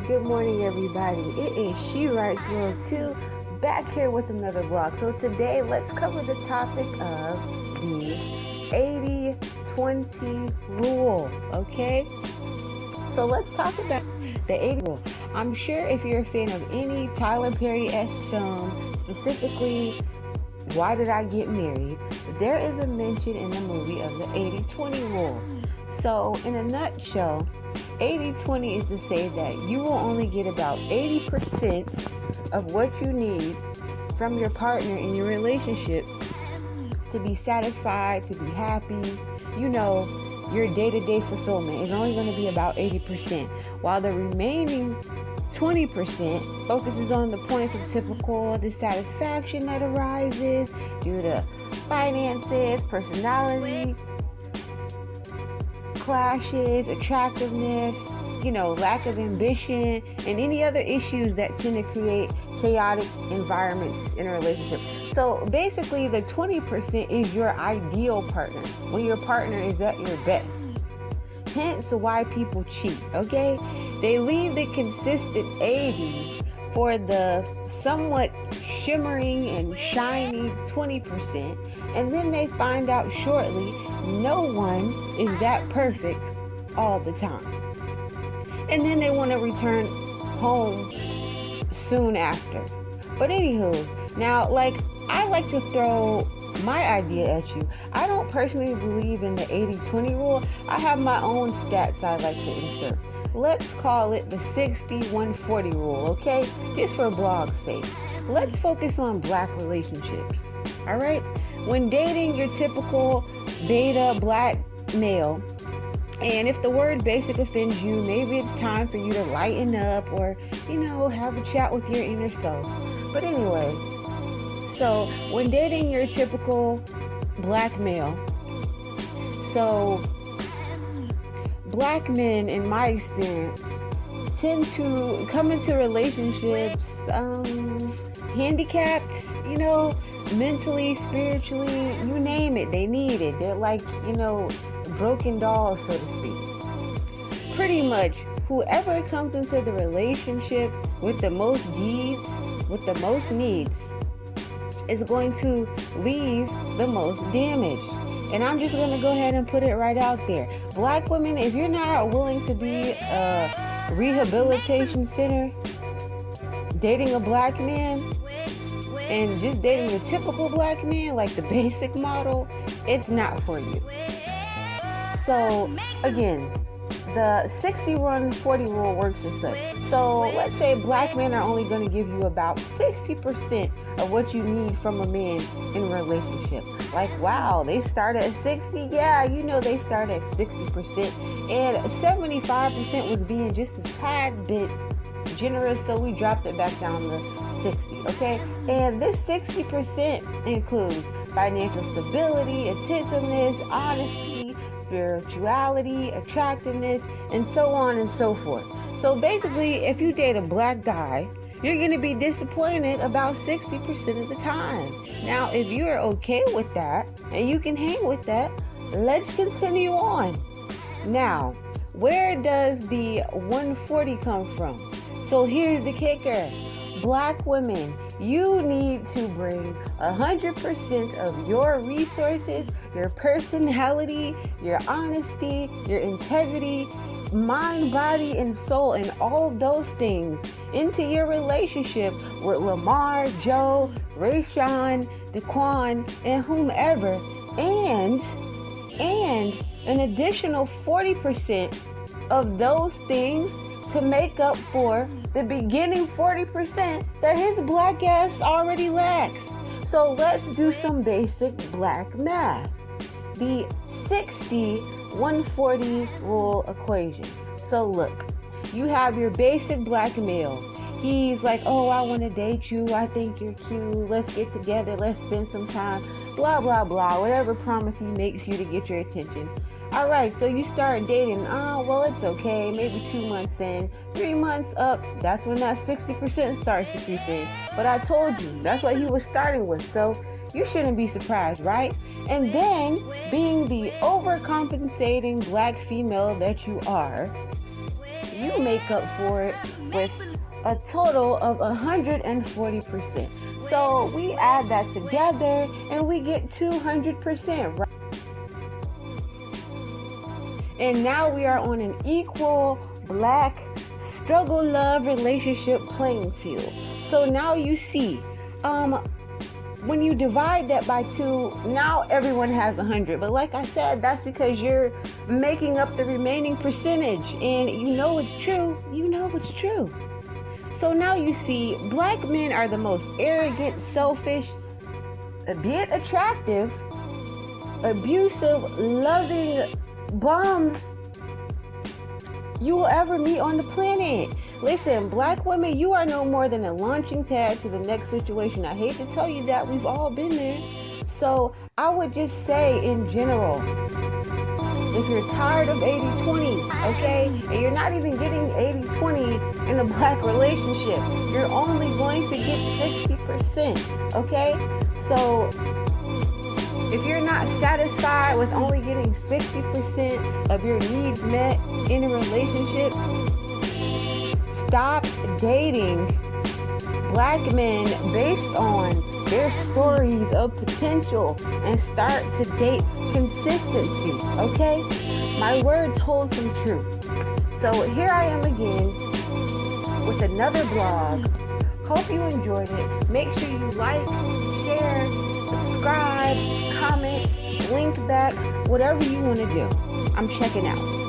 good morning, everybody. It is She Writes World 2 back here with another vlog. So today, let's cover the topic of the 80-20 rule, okay? So let's talk about the 80 rule. I'm sure if you're a fan of any Tyler Perry-esque film, specifically Why Did I Get Married, there is a mention in the movie of the 80-20 rule. So in a nutshell, 80-20 is to say that you will only get about 80% of what you need from your partner in your relationship to be satisfied, to be happy. You know, your day-to-day fulfillment is only going to be about 80%, while the remaining 20% focuses on the points of typical dissatisfaction that arises due to finances, personality clashes, attractiveness, lack of ambition, and any other issues that tend to create chaotic environments in a relationship. So basically, the 20% is your ideal partner, when your partner is at your best. Hence why people cheat, okay? They leave the consistent 80 for the somewhat shimmering and shiny 20%, and then they find out shortly no one is that perfect all the time. And then they want to return home soon after. But anywho, now, I like to throw my idea at you. I don't personally believe in the 80-20 rule. I have my own stats I like to insert. Let's call it the 60-140 rule, okay? Just for blog's sake. Let's focus on black relationships, all right? When dating your typical beta black male, and if the word basic offends you, maybe it's time for you to lighten up or, have a chat with your inner self. But anyway, so when dating your typical black male, so black men, in my experience, tend to come into relationships handicapped, mentally, spiritually, you name it, they need it. They're like, broken dolls, so to speak. Pretty much, whoever comes into the relationship with the most deeds, with the most needs, is going to leave the most damage. And I'm just going to go ahead and put it right out there. Black women, if you're not willing to be a rehabilitation center, dating a black man, and just dating a typical black man, like the basic model, it's not for you. So, again, the 60-140 rule works as such. So, let's say black men are only going to give you about 60% of what you need from a man in a relationship. Like, wow, they start at 60? Yeah, they start at 60%. And 75% was being just a tad bit generous, so we dropped it back down to 60, okay? And this 60% includes financial stability, attentiveness, honesty, spirituality, attractiveness, and so on and so forth. So basically, if you date a black guy, you're going to be disappointed about 60% of the time. Now, if you're okay with that and you can hang with that, let's continue on. Now, where does the 140 come from? So here's the kicker. Black women, you need to bring 100% of your resources, your personality, your honesty, your integrity, mind, body, and soul, and all of those things into your relationship with Lamar, Joe, Rayshawn, Daquan, and whomever, and an additional 40% of those things to make up for the beginning 40% that his black ass already lacks. So let's do some basic black math. The 60-140 rule equation. So look, you have your basic black male. He's like, oh, I want to date you. I think you're cute. Let's get together. Let's spend some time. Blah, blah, blah. Whatever promise he makes you to get your attention. All right, so you start dating. Oh, well, it's okay. Maybe 2 months in, 3 months up. That's when that 60% starts to creep in. But I told you, that's what he was starting with. So you shouldn't be surprised, right? And then, being the overcompensating black female that you are, you make up for it with a total of 140%. So we add that together and we get 200%, right? And now we are on an equal black struggle love relationship playing field. So now you see, when you divide that by 2, now everyone has 100. But like I said, that's because you're making up the remaining percentage, and you know it's true. You know it's true. So now you see, black men are the most arrogant, selfish, a bit attractive, abusive, loving bums you will ever meet on the planet. Listen, black women, you are no more than a launching pad to the next situation. I hate to tell you that, we've all been there. So I would just say in general, if you're tired of 80-20, okay, and you're not even getting 80-20 in a black relationship, you're only going to get 60%, okay? So if you're not satisfied with only getting 60% of your needs met in a relationship, stop dating black men based on their stories of potential and start to date consistency, okay? My words hold some truth. So here I am again with another blog. Hope you enjoyed it. Make sure you like, share, subscribe, comment, link back, whatever you want to do. I'm checking out.